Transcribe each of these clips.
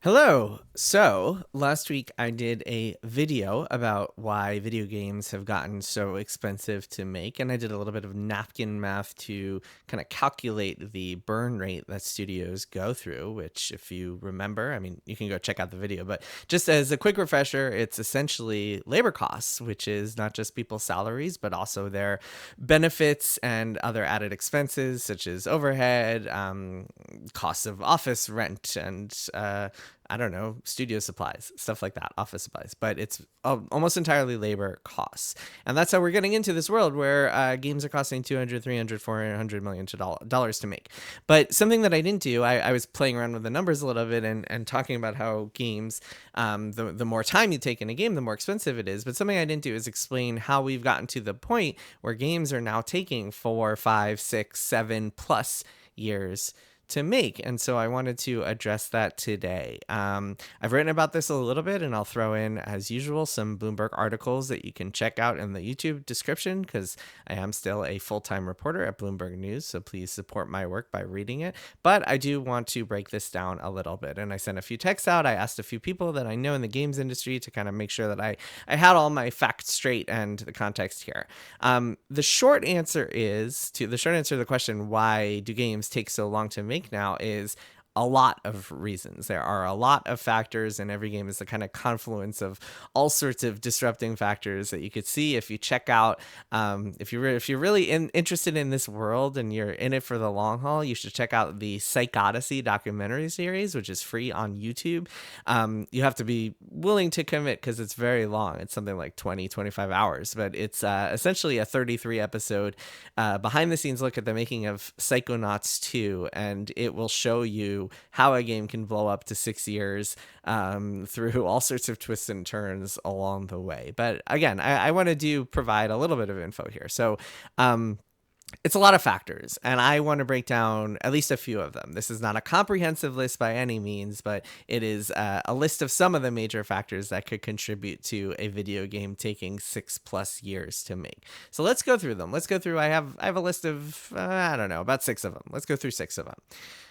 Hello. So, last week I did a video about why video games have gotten so expensive to make, and I did a little bit of napkin math to kind of calculate the burn rate that studios go through, which, if you remember, I mean, you can go check out the video, but just as a quick refresher, it's essentially labor costs, which is not just people's salaries, but also their benefits and other added expenses, such as overhead, costs of office rent, and I don't know, studio supplies, stuff like that, office supplies. But it's almost entirely labor costs. And that's how we're getting into this world where games are costing 200, 300, 400 million dollars to make. But something that I didn't do, I was playing around with the numbers a little bit and talking about how games, the more time you take in a game, the more expensive it is. But something I didn't do is explain how we've gotten to the point where games are now taking 4, 5, 6, 7+ years to make. And so I wanted to address that today. I've written about this a little bit, and I'll throw in, as usual, some Bloomberg articles that you can check out in the YouTube description because I am still a full-time reporter at Bloomberg News. So please support my work by reading it. But I do want to break this down a little bit. And I sent a few texts out. I asked a few people that I know in the games industry to kind of make sure that I had all my facts straight and the context here. The short answer to the question, why do games take so long to make now, is a lot of reasons. There are a lot of factors, and every game is the kind of confluence of all sorts of disrupting factors that you could see if you check out. If you're really interested in this world and you're in it for the long haul, you should check out the Psych Odyssey documentary series, which is free on YouTube. You have to be willing to commit because it's very long. It's something like 20-25 hours, but it's essentially a 33 episode behind the scenes look at the making of Psychonauts 2, and it will show you how a game can blow up to 6 years through all sorts of twists and turns along the way. But again, I want to provide a little bit of info here. So it's a lot of factors, and I want to break down at least a few of them. This is not a comprehensive list by any means, but it is a list of some of the major factors that could contribute to a video game taking 6+ years to make. So let's go through them. I have a list of, I don't know, about 6 of them. Let's go through 6 of them.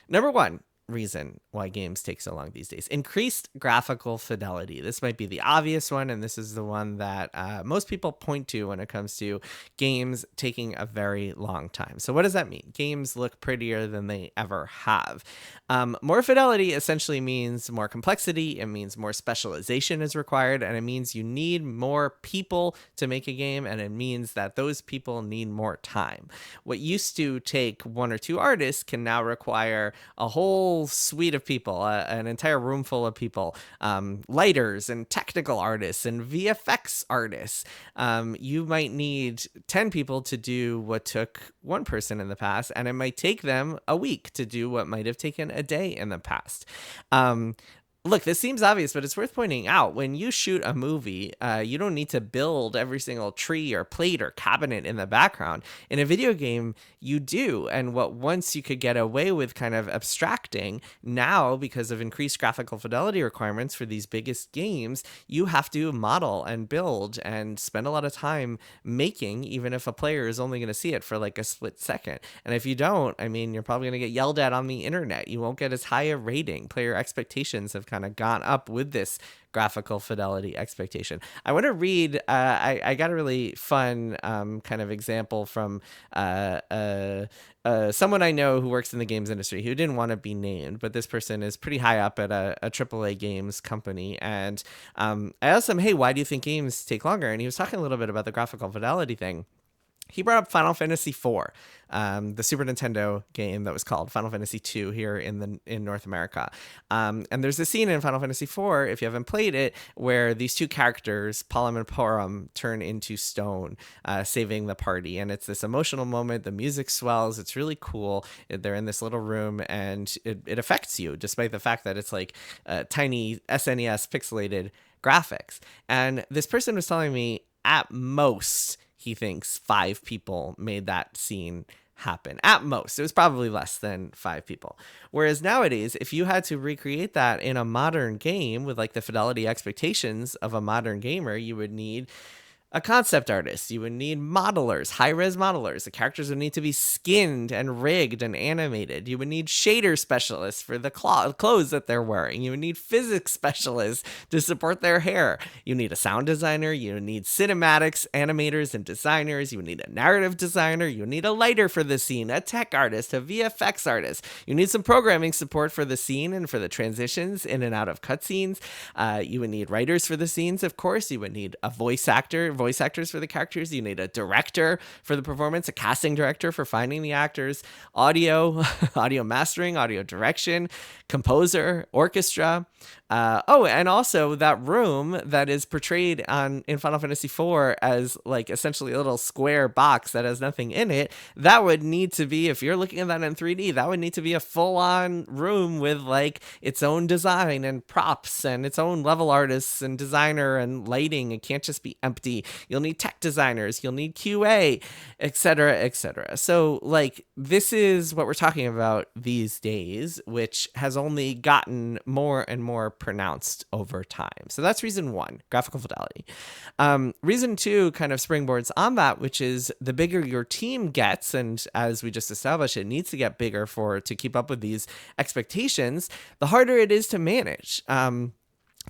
Number one reason why games take so long these days: increased graphical fidelity. This might be the obvious one, and this is the one that most people point to when it comes to games taking a very long time. So what does that mean? Games look prettier than they ever have. More fidelity essentially means more complexity. It means more specialization is required, and it means you need more people to make a game, and it means that those people need more time. What used to take 1 or 2 artists can now require a whole suite of people, an entire room full of people, lighters and technical artists and VFX artists. You might need 10 people to do what took 1 person in the past, and it might take them a week to do what might have taken a day in the past. Look, this seems obvious, but it's worth pointing out. When you shoot a movie, you don't need to build every single tree or plate or cabinet in the background. In a video game, you do. And what once you could get away with kind of abstracting, now, because of increased graphical fidelity requirements for these biggest games, you have to model and build and spend a lot of time making, even if a player is only going to see it for like a split second. And if you don't, I mean, you're probably going to get yelled at on the internet. You won't get as high a rating. Player expectations have kind of gone up with this graphical fidelity expectation. I want to read, I got a really fun kind of example from someone I know who works in the games industry who didn't want to be named, but this person is pretty high up at a AAA games company. And I asked him, hey, why do you think games take longer? And he was talking a little bit about the graphical fidelity thing. He brought up Final Fantasy IV, the Super Nintendo game that was called Final Fantasy II here in North America. And there's a scene in Final Fantasy IV, if you haven't played it, where these 2 characters, Palom and Porom, turn into stone, saving the party. And it's this emotional moment. The music swells. It's really cool. They're in this little room, and it affects you, despite the fact that it's like tiny SNES pixelated graphics. And this person was telling me, at most, he thinks 5 people made that scene happen. At most. It was probably less than 5 people. Whereas nowadays, if you had to recreate that in a modern game with like the fidelity expectations of a modern gamer, you would need A concept artist. You would need modelers, high-res modelers. The characters would need to be skinned and rigged and animated. You would need shader specialists for the clothes that they're wearing. You would need physics specialists to support their hair. You need a sound designer. You need cinematics, animators, and designers. You would need a narrative designer. You would need a lighter for the scene, a tech artist, a VFX artist. You need some programming support for the scene and for the transitions in and out of cutscenes. You would need writers for the scenes, of course. You would need a voice actors for the characters. You need a director for the performance, a casting director for finding the actors, audio, audio mastering, audio direction, composer, orchestra. And also that room that is portrayed in Final Fantasy IV as like essentially a little square box that has nothing in it. That would need to be, if you're looking at that in 3D, that would need to be a full-on room with like its own design and props and its own level artists and designer and lighting. It can't just be empty. You'll need tech designers. You'll need QA, etc., etc. So like this is what we're talking about these days, which has only gotten more and more pronounced over time. So that's reason one, graphical fidelity. Reason two kind of springboards on that, which is the bigger your team gets, and as we just established, it needs to get bigger to keep up with these expectations, the harder it is to manage.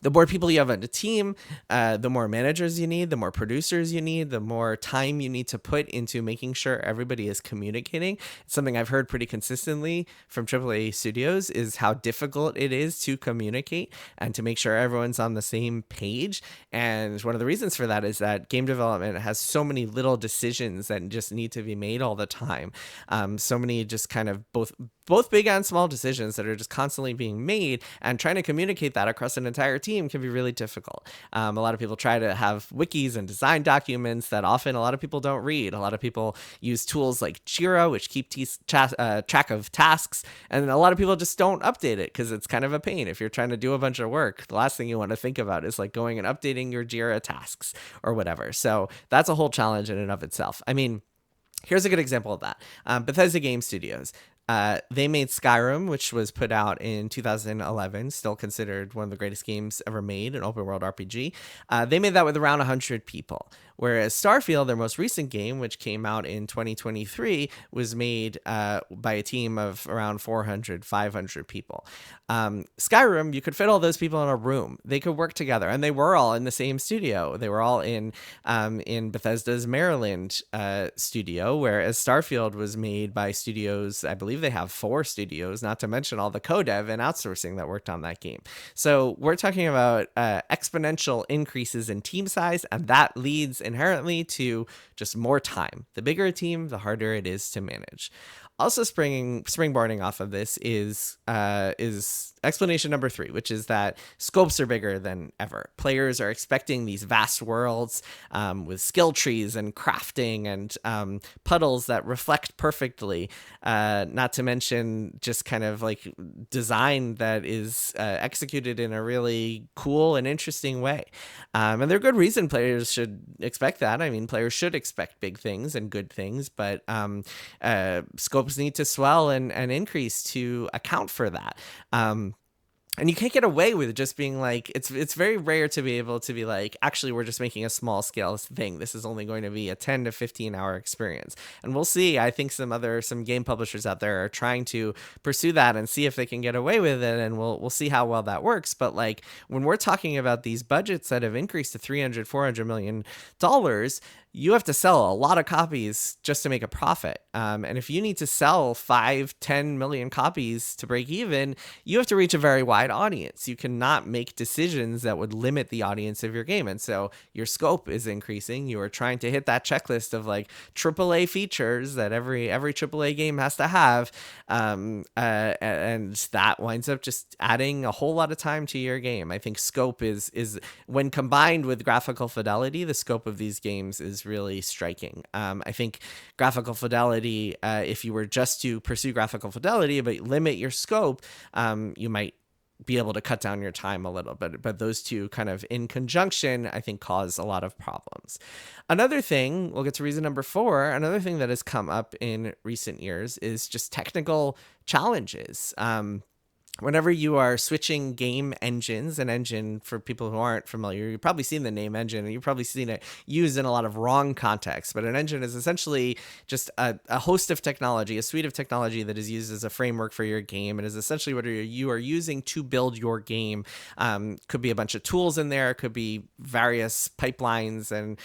The more people you have on the team, the more managers you need, the more producers you need, the more time you need to put into making sure everybody is communicating. It's something I've heard pretty consistently from AAA studios is how difficult it is to communicate and to make sure everyone's on the same page. And one of the reasons for that is that game development has so many little decisions that just need to be made all the time. So many just kind of both big and small decisions that are just constantly being made, and trying to communicate that across an entire team can be really difficult. A lot of people try to have wikis and design documents that often a lot of people don't read. A lot of people use tools like Jira, which keep track of tasks, and a lot of people just don't update it because it's kind of a pain. If you're trying to do a bunch of work, the last thing you want to think about is like going and updating your Jira tasks or whatever. So that's a whole challenge in and of itself. I mean, here's a good example of that. Bethesda Game Studios. They made Skyrim, which was put out in 2011, still considered one of the greatest games ever made, an open world RPG. They made that with around 100 people. Whereas Starfield, their most recent game, which came out in 2023, was made by a team of around 400, 500 people. Skyrim, you could fit all those people in a room. They could work together, and they were all in the same studio. They were all in Bethesda's Maryland studio, whereas Starfield was made by studios, I believe they have 4 studios, not to mention all the co-dev and outsourcing that worked on that game. So we're talking about exponential increases in team size, and that leads inherently to just more time. The bigger a team, the harder it is to manage. Also springboarding off of this is explanation number 3, which is that scopes are bigger than ever. Players are expecting these vast worlds with skill trees and crafting and puddles that reflect perfectly, not to mention just kind of like design that is executed in a really cool and interesting way. And there's good reason players should expect that. I mean, players should expect big things and good things, but scopes need to swell and increase to account for that. And you can't get away with just being like, it's very rare to be able to be like, actually, we're just making a small scale thing. This is only going to be a 10 to 15 hour experience. And we'll see. I think some game publishers out there are trying to pursue that and see if they can get away with it. And we'll see how well that works. But like when we're talking about these budgets that have increased to $300-400 million, you have to sell a lot of copies just to make a profit. And if you need to sell 5-10 million copies to break even, you have to reach a very wide audience. You cannot make decisions that would limit the audience of your game. And so your scope is increasing. You are trying to hit that checklist of like AAA features that every AAA game has to have. And that winds up just adding a whole lot of time to your game. I think scope is when combined with graphical fidelity, the scope of these games is really striking. I think graphical fidelity, if you were just to pursue graphical fidelity but limit your scope, you might be able to cut down your time a little bit. But those two kind of in conjunction, I think, cause a lot of problems. Another thing, we'll get to reason number 4, another thing that has come up in recent years is just technical challenges. whenever you are switching game engines, an engine, for people who aren't familiar, you've probably seen the name engine and you've probably seen it used in a lot of wrong contexts. But an engine is essentially just a host of technology, a suite of technology that is used as a framework for your game. It is essentially what you are using to build your game. Could be a bunch of tools in there, could be various pipelines and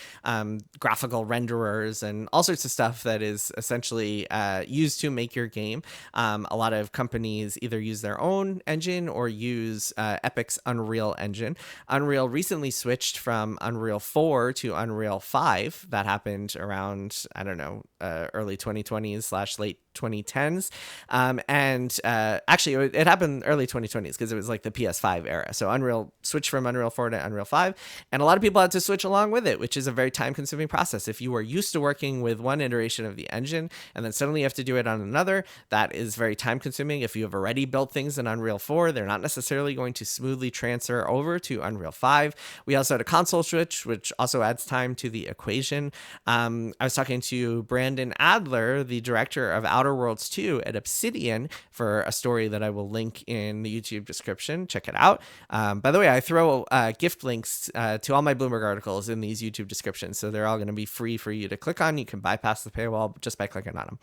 graphical renderers and all sorts of stuff that is essentially used to make your game. A lot of companies either use their own engine or use Epic's Unreal Engine. Unreal recently switched from Unreal 4 to Unreal 5. That happened around, I don't know, early 2020s / late 2010s. And actually, it happened early 2020s because it was like the PS5 era. So Unreal switched from Unreal 4 to Unreal 5. And a lot of people had to switch along with it, which is a very time consuming process. If you are used to working with one iteration of the engine and then suddenly you have to do it on another, that is very time consuming. If you have already built things in Unreal 4, they're not necessarily going to smoothly transfer over to Unreal 5. We also had a console switch, which also adds time to the equation. I was talking to Brandon Adler, the director of Outer Worlds 2 at Obsidian, for a story that I will link in the YouTube description. Check it out. By the way, I throw gift links to all my Bloomberg articles in these YouTube descriptions, so they're all going to be free for you to click on. You can bypass the paywall just by clicking on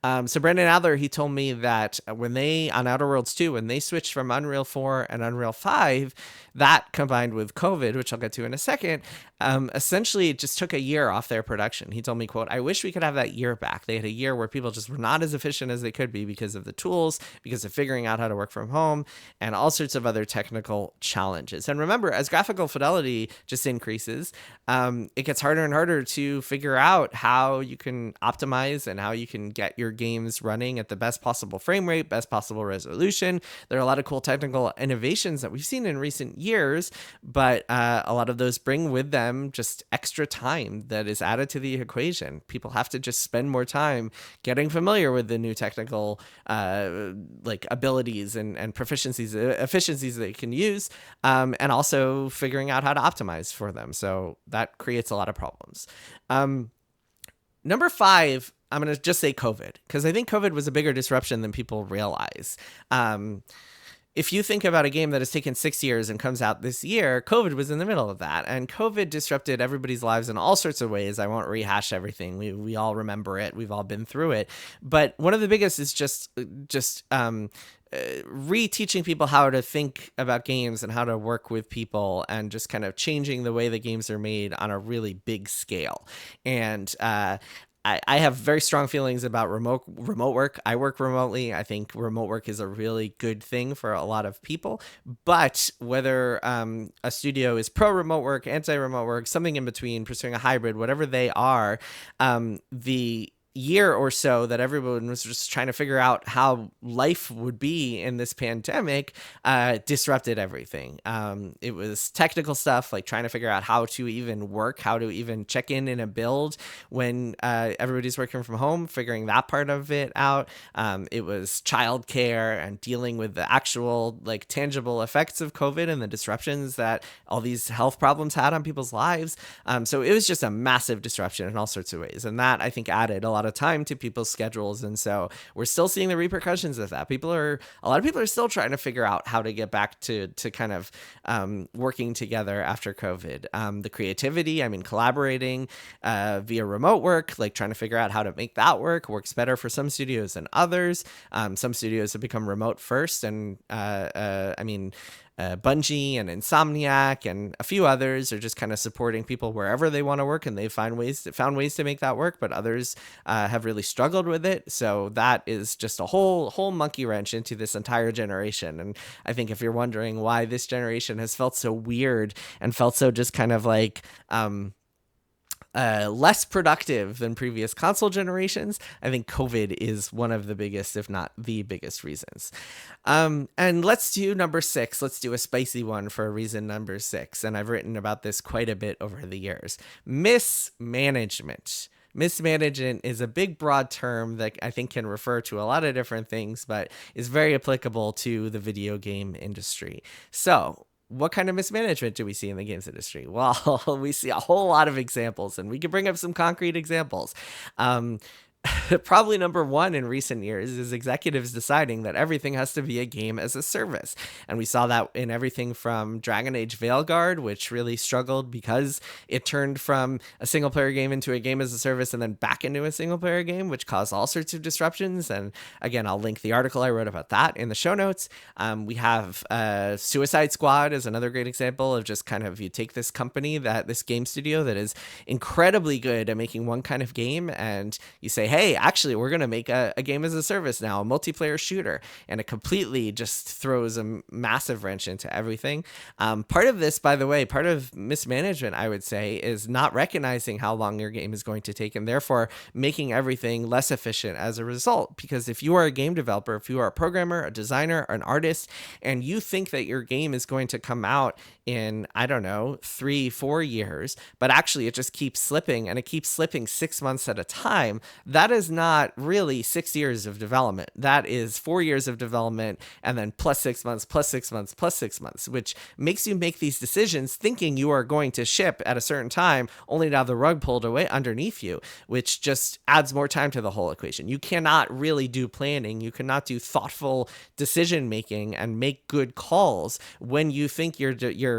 them. So Brandon Adler, he told me that when they, on Outer Worlds 2, when they switched from Unreal 4 and Unreal 5, that combined with COVID, which I'll get to in a second, essentially it just took a year off their production. He told me, quote, "I wish we could have that year back." They had a year where people just were not as efficient as they could be because of the tools, because of figuring out how to work from home, and all sorts of other technical challenges. And remember, as graphical fidelity just increases, it gets harder and harder to figure out how you can optimize and how you can get your games running at the best possible frame rate, best possible resolution. There are a lot of cool technical innovations that we've seen in recent years, but a lot of those bring with them just extra time that is added to the equation. People have to just spend more time getting familiar with the new technical like abilities and proficiencies, efficiencies they can use, and also figuring out how to optimize for them. So that creates a lot of problems. Number 5, I'm going to just say COVID, because I think COVID was a bigger disruption than people realize. If you think about a game that has taken 6 years and comes out this year, COVID was in the middle of that. And COVID disrupted everybody's lives in all sorts of ways. I won't rehash everything. We all remember it. We've all been through it. But one of the biggest is just reteaching people how to think about games and how to work with people, and just kind of changing the way the games are made on a really big scale. And I have very strong feelings about remote work. I work remotely. I think remote work is a really good thing for a lot of people. But whether a studio is pro remote work, anti remote work, something in between, pursuing a hybrid, whatever they are, the year or so that everyone was just trying to figure out how life would be in this pandemic disrupted everything. It was technical stuff, like trying to figure out how to even work, how to even check in a build when everybody's working from home, figuring that part of it out. It was childcare and dealing with the actual like tangible effects of COVID and the disruptions that all these health problems had on people's lives. So it was just a massive disruption in all sorts of ways. And that, I think, added a lot of time to people's schedules. And so we're still seeing the repercussions of that. A lot of people are still trying to figure out how to get back to kind of working together after COVID. The creativity, collaborating via remote work, like trying to figure out how to make that works better for some studios than others. Some studios have become remote first, and Bungie and Insomniac and a few others are just kind of supporting people wherever they want to work, and they found ways to make that work. But others have really struggled with it. So that is just a whole monkey wrench into this entire generation. And I think if you're wondering why this generation has felt so weird and felt so just kind of like less productive than previous console generations, I think COVID is one of the biggest, if not the biggest reasons. And let's do number 6. Let's do a spicy one for reason number 6. And I've written about this quite a bit over the years. Mismanagement. Mismanagement is a big, broad term that I think can refer to a lot of different things, but is very applicable to the video game industry. So, what kind of mismanagement do we see in the games industry? Well, we see a whole lot of examples, and we can bring up some concrete examples. Probably number one in recent years is executives deciding that everything has to be a game as a service. And we saw that in everything from Dragon Age Veilguard, which really struggled because it turned from a single player game into a game as a service and then back into a single player game, which caused all sorts of disruptions. And again, I'll link the article I wrote about that in the show notes. We have Suicide Squad is another great example of just kind of, you take this company, this game studio that is incredibly good at making one kind of game, and you say, hey, actually, we're going to make a game as a service now, a multiplayer shooter. And it completely just throws a massive wrench into everything. Part of this, by the way, part of mismanagement, I would say, is not recognizing how long your game is going to take and therefore making everything less efficient as a result. Because if you are a game developer, if you are a programmer, a designer, an artist, and you think that your game is going to come out in, I don't know, 3-4 years, but actually it just keeps slipping and it keeps slipping 6 months at a time, that is not really 6 years of development. That is 4 years of development and then plus 6 months, plus 6 months, plus 6 months, which makes you make these decisions thinking you are going to ship at a certain time, only to have the rug pulled away underneath you, which just adds more time to the whole equation. You cannot really do planning. You cannot do thoughtful decision making and make good calls when you think your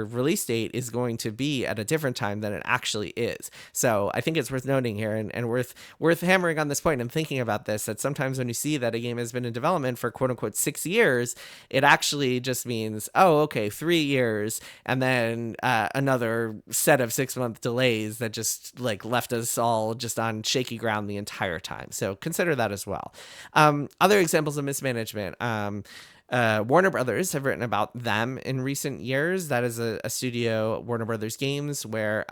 release date is going to be at a different time than it actually is. So I think it's worth noting here and worth hammering on this point and thinking about this, that sometimes when you see that a game has been in development for quote unquote 6 years, it actually just means, oh, okay, 3 years and then another set of 6-month delays that just like left us all just on shaky ground the entire time. So consider that as well. Other examples of mismanagement. Warner Brothers have written about them in recent years. That is a studio, Warner Brothers Games, where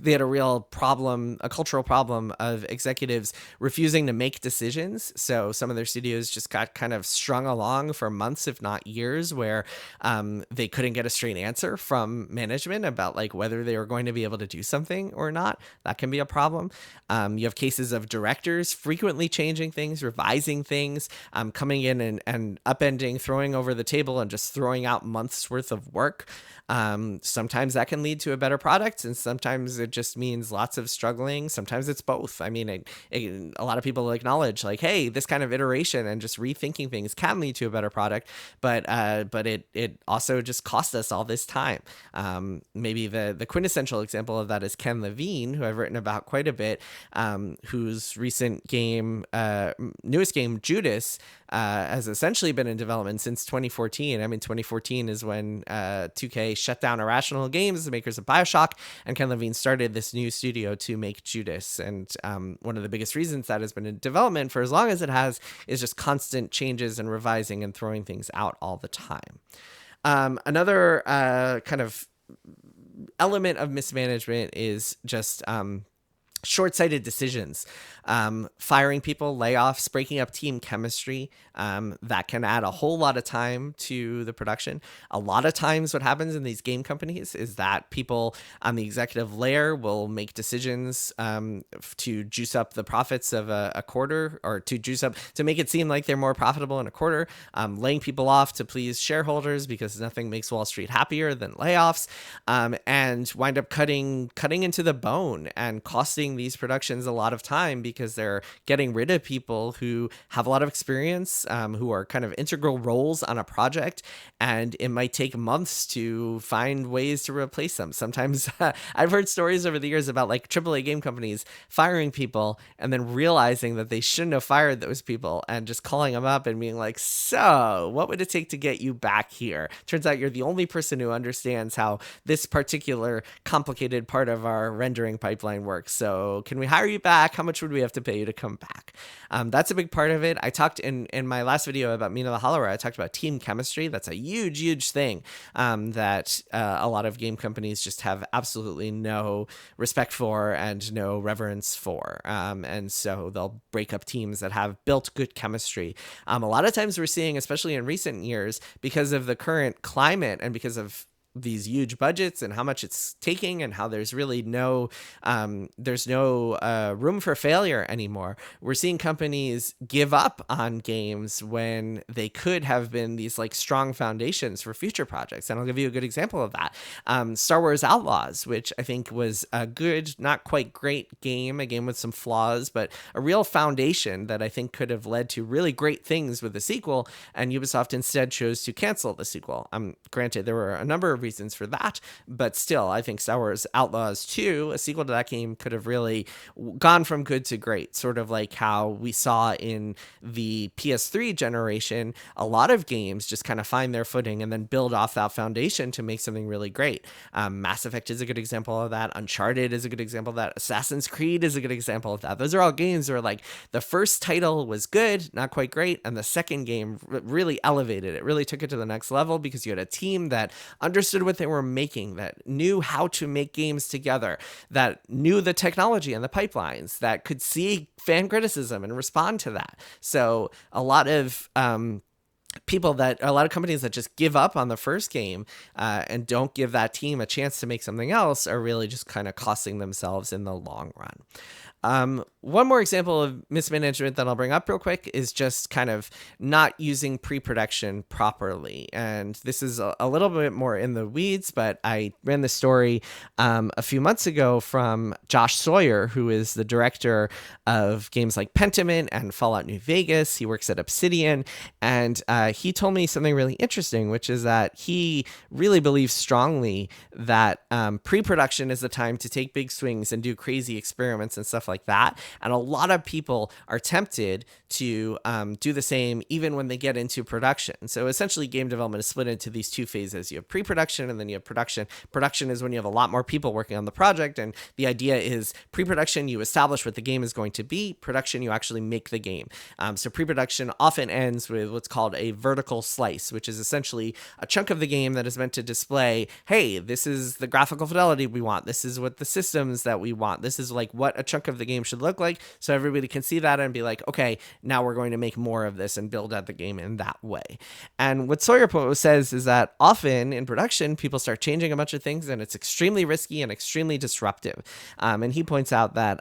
they had a real problem, a cultural problem of executives refusing to make decisions. So some of their studios just got kind of strung along for months, if not years, where they couldn't get a straight answer from management about like whether they were going to be able to do something or not. That can be a problem. You have cases of directors frequently changing things, revising things, coming in and upending, throwing over the table and just throwing out months worth of work. Sometimes that can lead to a better product, and sometimes it just means lots of struggling. Sometimes it's both. I mean, a lot of people acknowledge like, hey, this kind of iteration and just rethinking things can lead to a better product, but it also just cost us all this time. Maybe the quintessential example of that is Ken Levine, who I've written about quite a bit, whose recent game, newest game, Judas, has essentially been in development since 2014. I mean, 2014 is when 2K shut down Irrational Games, the makers of BioShock, and Ken Levine started this new studio to make Judas. And one of the biggest reasons that has been in development for as long as it has is just constant changes and revising and throwing things out all the time. Another kind of element of mismanagement is just short-sighted decisions, firing people, layoffs, breaking up team chemistry. That can add a whole lot of time to the production. A lot of times what happens in these game companies is that people on the executive layer will make decisions to juice up the profits of a quarter, or to make it seem like they're more profitable in a quarter, laying people off to please shareholders because nothing makes Wall Street happier than layoffs, and wind up cutting into the bone and costing these productions a lot of time because they're getting rid of people who have a lot of experience, who are kind of integral roles on a project, and it might take months to find ways to replace them. Sometimes I've heard stories over the years about like AAA game companies firing people and then realizing that they shouldn't have fired those people and just calling them up and being like, so what would it take to get you back here? Turns out you're the only person who understands how this particular complicated part of our rendering pipeline works. So can we hire you back? How much would we have to pay you to come back? That's a big part of it. I talked in my last video about Mina the Hollower, I talked about team chemistry. That's a huge thing that a lot of game companies just have absolutely no respect for and no reverence for. And so they'll break up teams that have built good chemistry. A lot of times we're seeing, especially in recent years, because of the current climate and because of these huge budgets and how much it's taking, and how there's really no room for failure anymore. We're seeing companies give up on games when they could have been these like strong foundations for future projects. And I'll give you a good example of that. Star Wars Outlaws, which I think was a good, not quite great game, a game with some flaws, but a real foundation that I think could have led to really great things with the sequel. And Ubisoft instead chose to cancel the sequel. Granted, there were a number of reasons for that, but still, I think Star Wars Outlaws 2, a sequel to that game, could have really gone from good to great, sort of like how we saw in the PS3 generation. A lot of games just kind of find their footing and then build off that foundation to make something really great. Mass Effect is a good example of that. Uncharted is a good example of that. Assassin's Creed is a good example of that. Those are all games where like the first title was good, not quite great, and the second game really elevated it, really took it to the next level because you had a team that understood what they were making, that knew how to make games together, that knew the technology and the pipelines, that could see fan criticism and respond to that. So a lot of companies that just give up on the first game and don't give that team a chance to make something else are really just kind of costing themselves in the long run. One more example of mismanagement that I'll bring up real quick is just kind of not using pre-production properly. And this is a little bit more in the weeds, but I ran this story a few months ago from Josh Sawyer, who is the director of games like Pentiment and Fallout New Vegas. He works at Obsidian, and he told me something really interesting, which is that he really believes strongly that pre-production is the time to take big swings and do crazy experiments and stuff like that. And a lot of people are tempted to do the same even when they get into production. So essentially game development is split into these two phases. You have pre-production and then you have production. Production is when you have a lot more people working on the project, and the idea is pre-production, you establish what the game is going to be. Production, you actually make the game. So pre-production often ends with what's called a vertical slice, which is essentially a chunk of the game that is meant to display, hey, this is the graphical fidelity we want. This is what the systems that we want. This is like what a chunk of the game should look like, so everybody can see that and be like, okay, now we're going to make more of this and build out the game in that way. And what Sawyer says is that often in production, people start changing a bunch of things, and it's extremely risky and extremely disruptive. And he points out that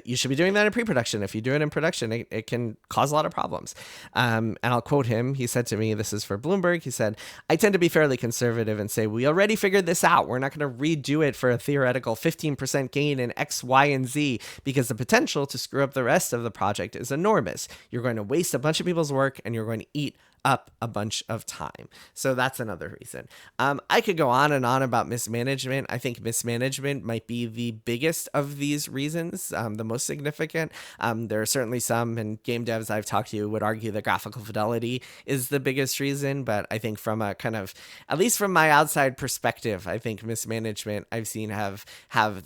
you should be doing that in pre-production. If you do it in production, it can cause a lot of problems. And I'll quote him. He said to me, this is for Bloomberg, he said, "I tend to be fairly conservative and say, we already figured this out. We're not going to redo it for a theoretical 15% gain in X, Y, and Z, because the potential to screw up the rest of the project is enormous. You're going to waste a bunch of people's work, and you're going to eat up a bunch of time." So that's another reason. I could go on and on about mismanagement. I think mismanagement might be the biggest of these reasons, the most significant. There are certainly some, and game devs I've talked to would argue that graphical fidelity is the biggest reason, but I think from a kind of, at least from my outside perspective, I think mismanagement I've seen have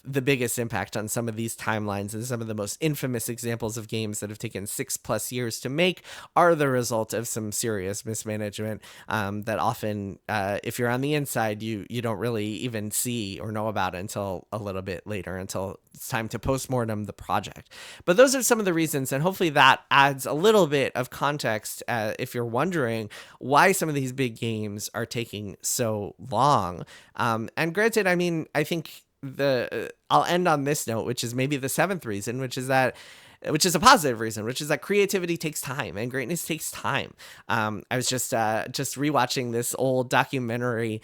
the biggest impact on some of these timelines, and some of the most infamous examples of games that have taken 6+ years to make are the result of some serious mismanagement that often, if you're on the inside, you don't really even see or know about it until a little bit later, until it's time to postmortem the project. But those are some of the reasons, and hopefully that adds a little bit of context if you're wondering why some of these big games are taking so long. And granted, I mean, I think I'll end on this note, which is maybe the seventh reason, which is a positive reason, which is that creativity takes time and greatness takes time. I was just rewatching this old documentary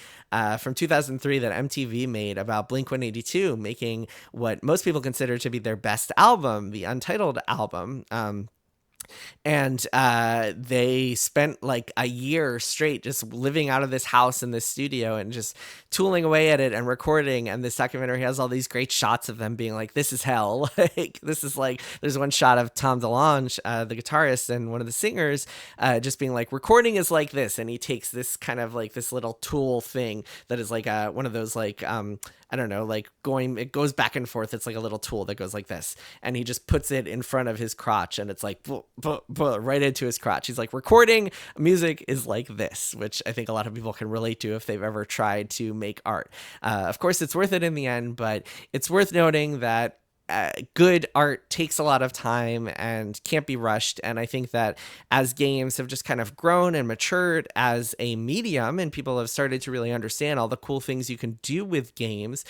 from 2003 that MTV made about Blink-182 making what most people consider to be their best album, the Untitled album. And they spent like a year straight just living out of this house in this studio and just tooling away at it and recording. And this documentary has all these great shots of them being like, this is hell. Like, this is like, there's one shot of Tom DeLonge, the guitarist and one of the singers, just being like, recording is like this. And he takes this kind of like this little tool thing that is like one of those like, I don't know, like it goes back and forth. It's like a little tool that goes like this. And he just puts it in front of his crotch, and it's like right into his crotch. He's like, recording music is like this, which I think a lot of people can relate to if they've ever tried to make art. Of course, it's worth it in the end, but it's worth noting that good art takes a lot of time and can't be rushed. And I think that as games have just kind of grown and matured as a medium, and people have started to really understand all the cool things you can do with games,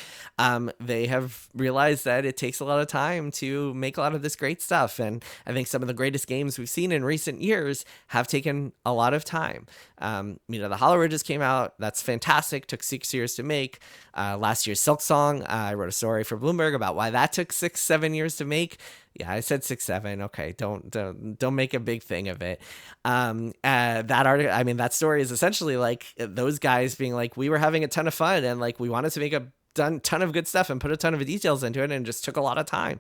they have realized that it takes a lot of time to make a lot of this great stuff. And I think some of the greatest games we've seen in recent years have taken a lot of time. The Hollow Ridges came out. That's fantastic. Took 6 years to make. Last year's Silk Song, I wrote a story for Bloomberg about why that took 6-7 years to make. Yeah, I said 6-7. Okay, don't make a big thing of it. That article, I mean, that story is essentially like those guys being like, we were having a ton of fun and like we wanted to make a ton of good stuff and put a ton of details into it, and it just took a lot of time.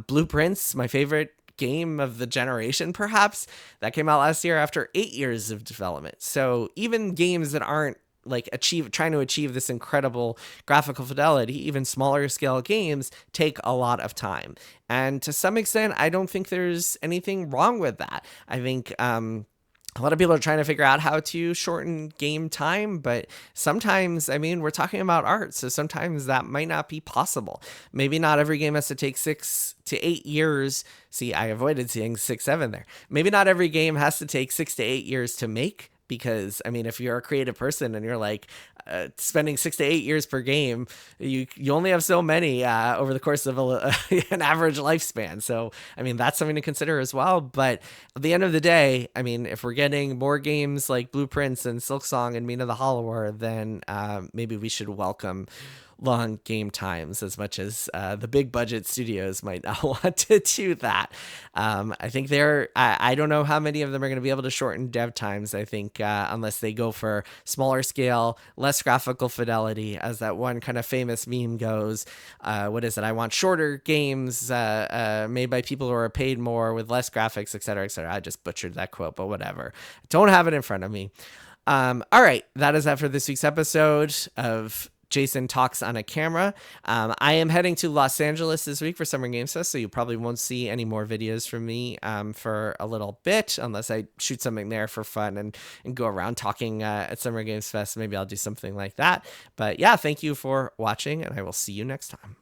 Blueprints, my favorite game of the generation, perhaps, that came out last year after 8 years of development. So even games that aren't like trying to achieve this incredible graphical fidelity, even smaller scale games take a lot of time. And to some extent, I don't think there's anything wrong with that. I think a lot of people are trying to figure out how to shorten game time, but sometimes, I mean, we're talking about art, so sometimes that might not be possible. Maybe not every game has to take 6 to 8 years. See, I avoided saying 6-7 there. Maybe not every game has to take 6 to 8 years to make, because I mean, if you're a creative person and you're like spending 6 to 8 years per game, you only have so many over the course of an average lifespan. So I mean, that's something to consider as well. But at the end of the day, I mean, if we're getting more games like Blueprints and Silksong and Mina the Hollower, then maybe we should welcome long game times as much as the big budget studios might not want to do that. I think I don't know how many of them are going to be able to shorten dev times. I think unless they go for smaller scale, less graphical fidelity, as that one kind of famous meme goes. What is it? I want shorter games made by people who are paid more with less graphics, et cetera, et cetera. I just butchered that quote, but whatever. Don't have it in front of me. All right, that is that for this week's episode of Jason Talks on a Camera. I am heading to Los Angeles this week for Summer Games Fest, so you probably won't see any more videos from me for a little bit, unless I shoot something there for fun and go around talking at Summer Games Fest. Maybe I'll do something like that. But yeah, thank you for watching, and I will see you next time.